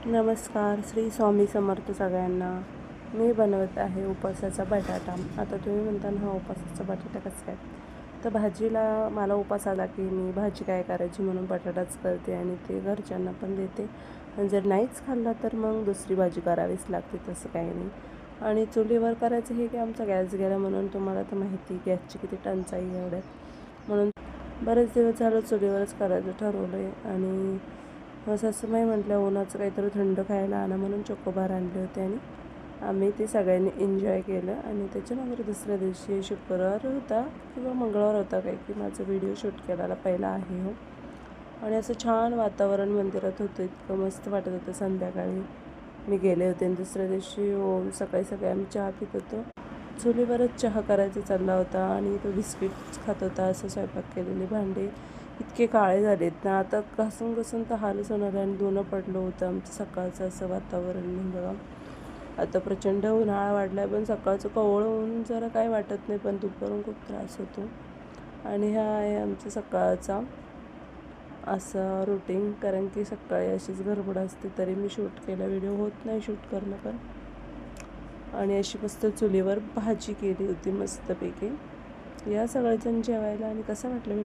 नमस्कार, श्री स्वामी समर्थ सगळ्यांना. मी बनवत आहे उपासाचा बटाटा. आता तुम्ही म्हणता ना, हा उपासाचा बटाटा कसा काय? तर भाजीला मला उपास आला की मी भाजी काय करायची म्हणून बटाटाच करते आणि ते घरच्यांना पण देते. आणि जर नाहीच खाल्ला तर मग दुसरी भाजी करावीच लागते, तसं काही नाही. आणि चुलीवर करायचं हे की आमचा गॅस गेला म्हणून तुम्हाला तर माहिती गॅसची किती टंचाई एवढ्यात. म्हणून बरेच दिवस झालं चुलीवरच करायचं ठरवलं आहे. आणि सासूबाई म्हटल्या उन्हाचं काहीतरी थंड खायला आणा म्हणून चोकोबार आणले होते आणि आम्ही ते सगळ्यांनी एन्जॉय केलं. आणि त्याच्यानंतर दुसऱ्या दिवशी शुक्रवार होता किंवा मंगळवार होता काही की माझा व्हिडिओ शूट केलेला पहिला आहे हो. आणि असं छान वातावरण मंदिरात होतं, इतकं मस्त वाटत होतं. संध्याकाळी मी गेले होते आणि दुसऱ्या दिवशी सकाळी सकाळी आम्ही चहा पित होतो. चुलीवरच चहा करायचा चालला होता आणि तो बिस्किट खात होता. असं स्वयंपाक केलेले भांडे इतके काळे झालेत ना, आता घासून घासून तर हालच होणार आहे. आणि धुणं पडलं होतं आमचं सकाळचं असं वातावरण नाही बघा. आता प्रचंड उन्हाळा वाढला आहे, पण सकाळचं कोवळं ऊन जरा काय वाटत नाही, पण दुपारून खूप त्रास होतो. आणि हा आहे आमचा सकाळचा असा रुटीन, कारण की सकाळी अशीच गडबड असते. तरी मी शूट केला, व्हिडिओ होत नाही शूट करणं पण. आणि अशी मस्त चुलीवर भाजी केली होती मस्तपैकी. या सगळेजण जेवायला. आणि कसं वाटलं